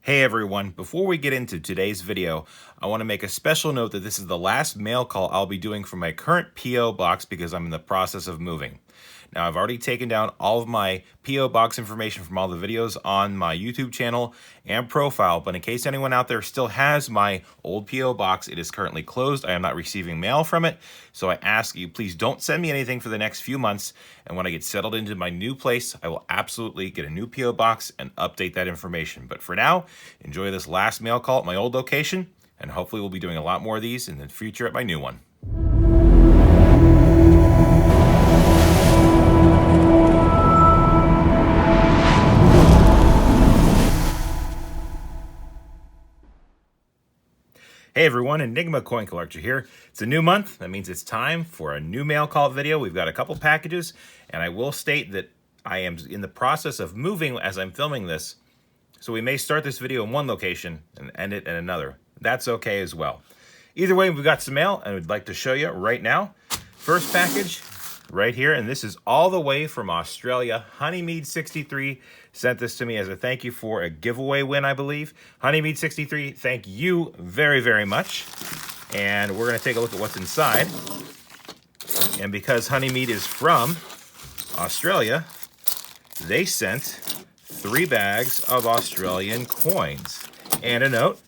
Hey everyone, before we get into today's video, I want to make a special note that this is the last mail call I'll be doing from my current P.O. box because I'm in the process of moving. Now I've already taken down all of my P.O. box information from all the videos on my YouTube channel and profile, but in case anyone out there still has my old P.O. box, it is currently closed. I am not receiving mail from it, so I ask you please don't send me anything for the next few months, and when I get settled into my new place, I will absolutely get a new P.O. box and update that information. But for now, enjoy this last mail call at my old location, and hopefully we'll be doing a lot more of these in the future at my new one. Hey everyone, EnigmaCoinCollector here. It's a new month. That means it's time for a new mail call video. We've got a couple packages, and I will state that I am in the process of moving as I'm filming this, so we may start this video in one location and end it in another. That's okay as well. Either way, we've got some mail, and we'd like to show you right now. First package right here, and this is all the way from Australia. Honeymead63 sent this to me as a thank you for a giveaway win, I believe. Honeymead63, thank you very, very much. And we're going to take a look at what's inside. And because Honeymead is from Australia, they sent 3 bags of Australian coins and a note.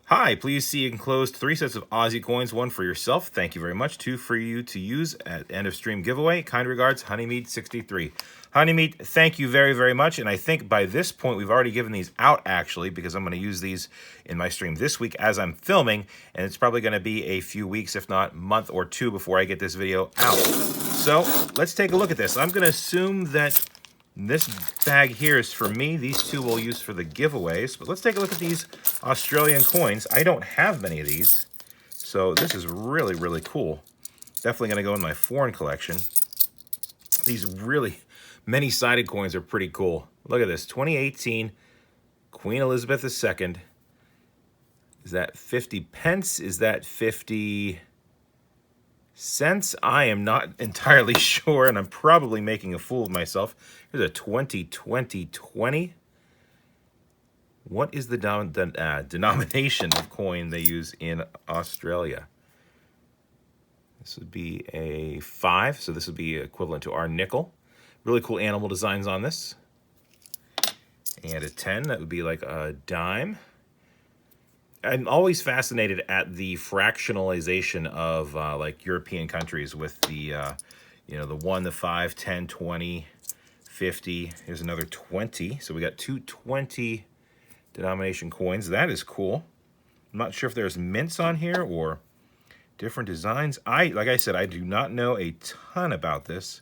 Hi, please see enclosed 3 sets of Aussie coins, 1 for yourself. Thank you very much. 2 for you to use at end of stream giveaway. Kind regards, Honeymead63. Honeymead, thank you very, very much. And I think by this point, we've already given these out actually, because I'm going to use these in my stream this week as I'm filming. And it's probably going to be a few weeks, if not a month or 2 before I get this video out. So let's take a look at this. I'm going to assume that this bag here is for me. These 2 we'll use for the giveaways. But let's take a look at these Australian coins. I don't have many of these, so this is really, really cool. Definitely going to go in my foreign collection. These really many-sided coins are pretty cool. Look at this, 2018 Queen Elizabeth II. Is that 50 pence? Is that 50 cents? I am not entirely sure, and I'm probably making a fool of myself. Here's a 2020. What is the denomination of coin they use in Australia? This would be a 5, so this would be equivalent to our nickel. Really cool animal designs on this. And a 10, that would be like a dime. I'm always fascinated at the fractionalization of like European countries with the, the 1, the 5, 10, 20, 50. Here's another 20. So we got 2 20 denomination coins. That is cool. I'm not sure if there's mints on here or different designs. Like I said, I do not know a ton about this,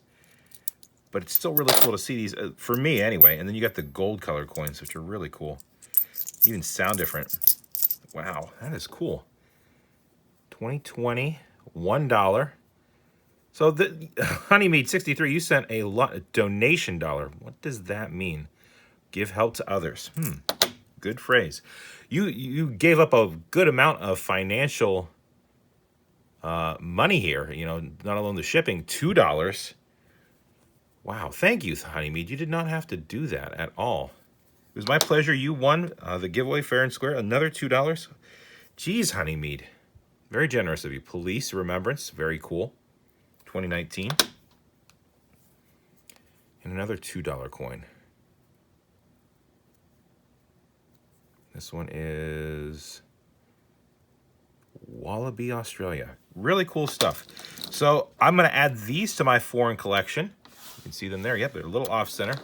but it's still really cool to see these, for me anyway. And then you got the gold color coins, which are really cool. Even sound different. Wow, that is cool. 2020, $1. So the Honeymead63, you sent a donation dollar. What does that mean? Give help to others. Good phrase. You gave up a good amount of financial money here. Not alone the shipping, $2. Wow, thank you, Honeymead. You did not have to do that at all. It was my pleasure. You won the giveaway fair and square. Another $2. Geez, Honeymead. Very generous of you. Police Remembrance. Very cool. 2019. And another $2 coin. This one is Wallaby, Australia. Really cool stuff. So I'm going to add these to my foreign collection. You can see them there. Yep, they're a little off-center.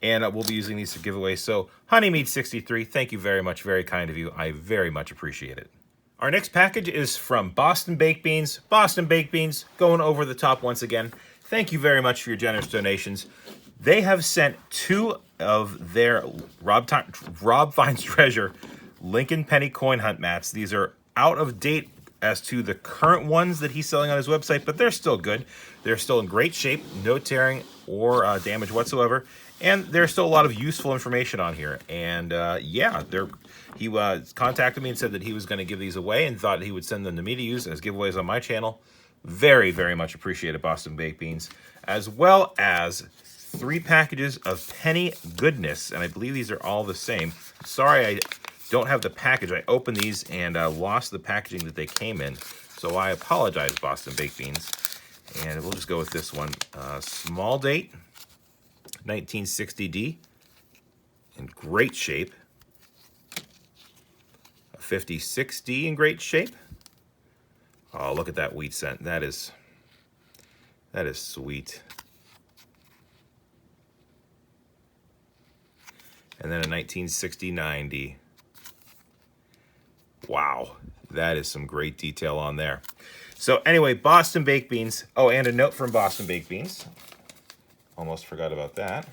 And we'll be using these for giveaways. So Honeymead63, thank you very much. Very kind of you. I very much appreciate it. Our next package is from Boston Baked Beans. Boston Baked Beans, going over the top once again. Thank you very much for your generous donations. They have sent 2 of their Rob Finds Treasure Lincoln Penny Coin Hunt mats. These are out of date as to the current ones that he's selling on his website, but they're still good. They're still in great shape, no tearing or damage whatsoever. And there's still a lot of useful information on here. And yeah, he contacted me and said that he was going to give these away and thought he would send them to me to use as giveaways on my channel. Very, very much appreciated, Boston Baked Beans. As well as 3 packages of Penny Goodness, and I believe these are all the same. Sorry, I don't have the package. I opened these and lost the packaging that they came in, so I apologize, Boston Baked Beans. And we'll just go with this one. Small date, 1960D, in great shape. A 56D in great shape. Oh, look at that wheat scent. That is sweet. And then a 1960-90. Wow, that is some great detail on there. So anyway, Boston Baked Beans. Oh, and a note from Boston Baked Beans. Almost forgot about that.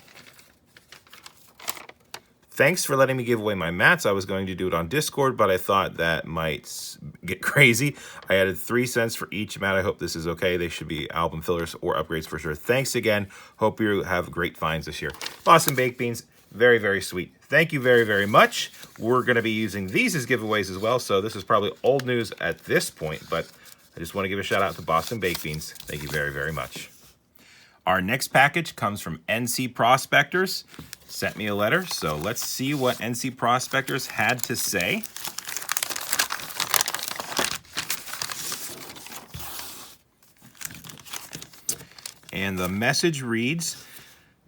Thanks for letting me give away my mats. I was going to do it on Discord, but I thought that might get crazy. I added 3 cents for each mat. I hope this is okay. They should be album fillers or upgrades for sure. Thanks again. Hope you have great finds this year. Boston Baked Beans, very, very sweet. Thank you very, very much. We're going to be using these as giveaways as well, so this is probably old news at this point, but I just want to give a shout out to Boston Baked Beans. Thank you very, very much. Our next package comes from NC Prospectors. Sent me a letter, so let's see what NC Prospectors had to say. And the message reads,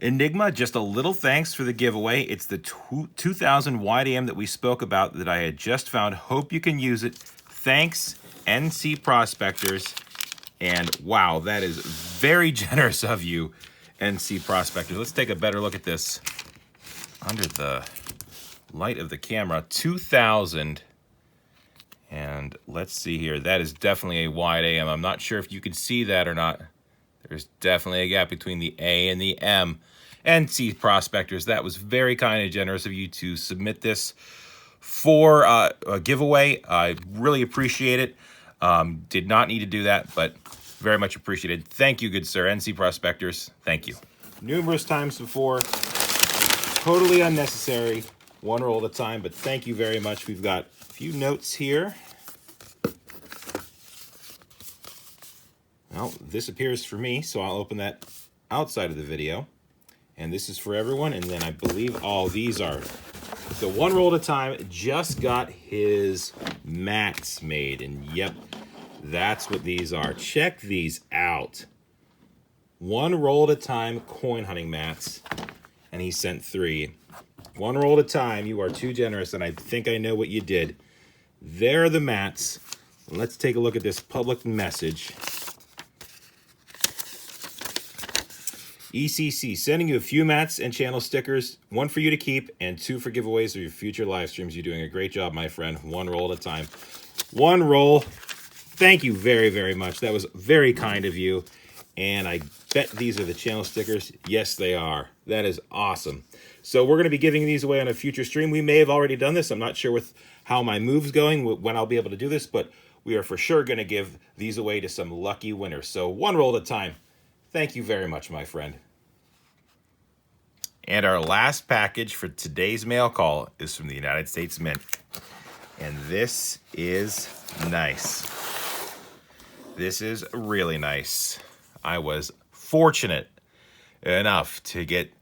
Enigma, just a little thanks for the giveaway. It's the 2000 YDM that we spoke about that I had just found. Hope you can use it. Thanks, NC Prospectors. And wow, that is very generous of you, NC Prospectors. Let's take a better look at this under the light of the camera. 2000. And let's see here. That is definitely a wide AM. I'm not sure if you can see that or not. There's definitely a gap between the A and the M. NC Prospectors, that was very kind and generous of you to submit this for a giveaway. I really appreciate it. Did not need to do that, but very much appreciated. Thank you, good sir. NC Prospectors, thank you. Numerous times before, totally unnecessary, one roll at a time, but thank you very much. We've got a few notes here. Well, this appears for me, so I'll open that outside of the video. And this is for everyone, and then I believe all these are. So one roll at a time, just got his mats made, and yep, that's what these are. Check these out. One roll at a time coin hunting mats, and he sent 3. One roll at a time, you are too generous, and I think I know what you did. There are the mats. Let's take a look at this public message. ECC, sending you a few mats and channel stickers, 1 for you to keep and 2 for giveaways of your future live streams. You're doing a great job, my friend. One roll at a time. One roll. Thank you very, very much. That was very kind of you. And I bet these are the channel stickers. Yes, they are. That is awesome. So we're going to be giving these away on a future stream. We may have already done this. I'm not sure with how my move's going, when I'll be able to do this, but we are for sure going to give these away to some lucky winners. So one roll at a time. Thank you very much, my friend. And our last package for today's mail call is from the United States Mint. And this is nice. This is really nice. I was fortunate enough to get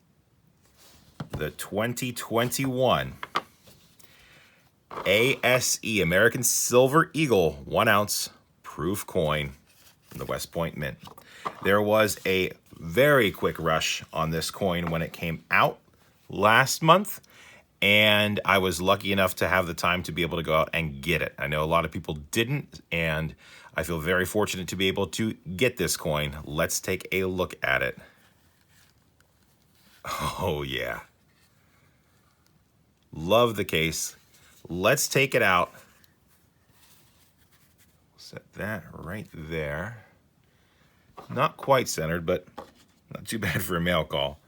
the 2021 ASE, American Silver Eagle, 1 ounce proof coin from the West Point Mint. There was a very quick rush on this coin when it came out last month, and I was lucky enough to have the time to be able to go out and get it. I know a lot of people didn't, and I feel very fortunate to be able to get this coin. Let's take a look at it. Oh yeah. Love the case. Let's take it out. Set that right there. Not quite centered, but not too bad for a mail call.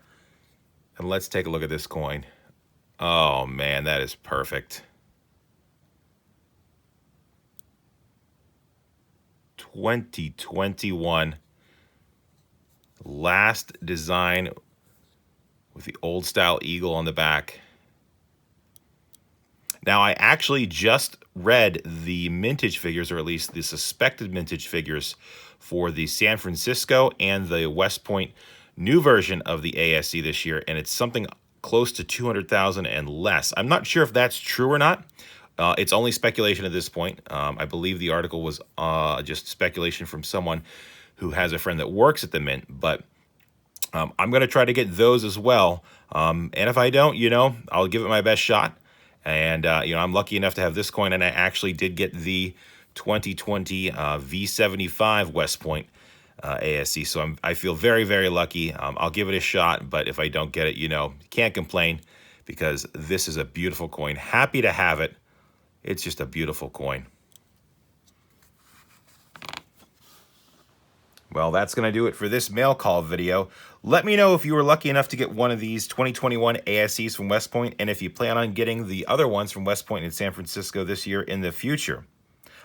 And let's take a look at this coin. Oh man, that is perfect. 2021. Last design with the old style eagle on the back. Now, I actually just read the mintage figures, or at least the suspected mintage figures, for the San Francisco and the West Point new version of the ASE this year, and it's something close to 200,000 and less. I'm not sure if that's true or not. It's only speculation at this point. I believe the article was just speculation from someone who has a friend that works at the mint, but I'm going to try to get those as well. And if I don't, I'll give it my best shot. And, I'm lucky enough to have this coin, and I actually did get the 2020 V75 West Point ASE. So I feel very, very lucky. I'll give it a shot, but if I don't get it, can't complain, because this is a beautiful coin. Happy to have it. It's just a beautiful coin. Well, that's going to do it for this mail call video. Let me know if you were lucky enough to get one of these 2021 ASEs from West Point, and if you plan on getting the other ones from West Point in San Francisco this year in the future.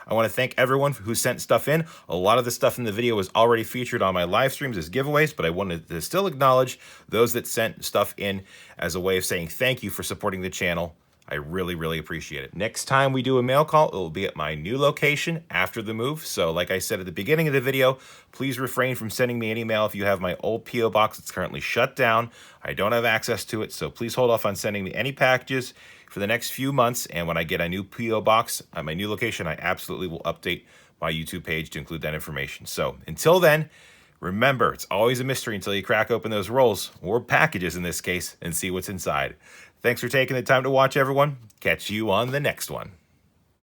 I want to thank everyone who sent stuff in. A lot of the stuff in the video was already featured on my live streams as giveaways, but I wanted to still acknowledge those that sent stuff in as a way of saying thank you for supporting the channel. I really, really appreciate it. Next time we do a mail call, it will be at my new location after the move. So like I said at the beginning of the video, please refrain from sending me any mail if you have my old P.O. box. It's currently shut down. I don't have access to it, so please hold off on sending me any packages for the next few months. And when I get a new P.O. box at my new location, I absolutely will update my YouTube page to include that information. So until then, remember, it's always a mystery until you crack open those rolls, or packages in this case, and see what's inside. Thanks for taking the time to watch, everyone. Catch you on the next one.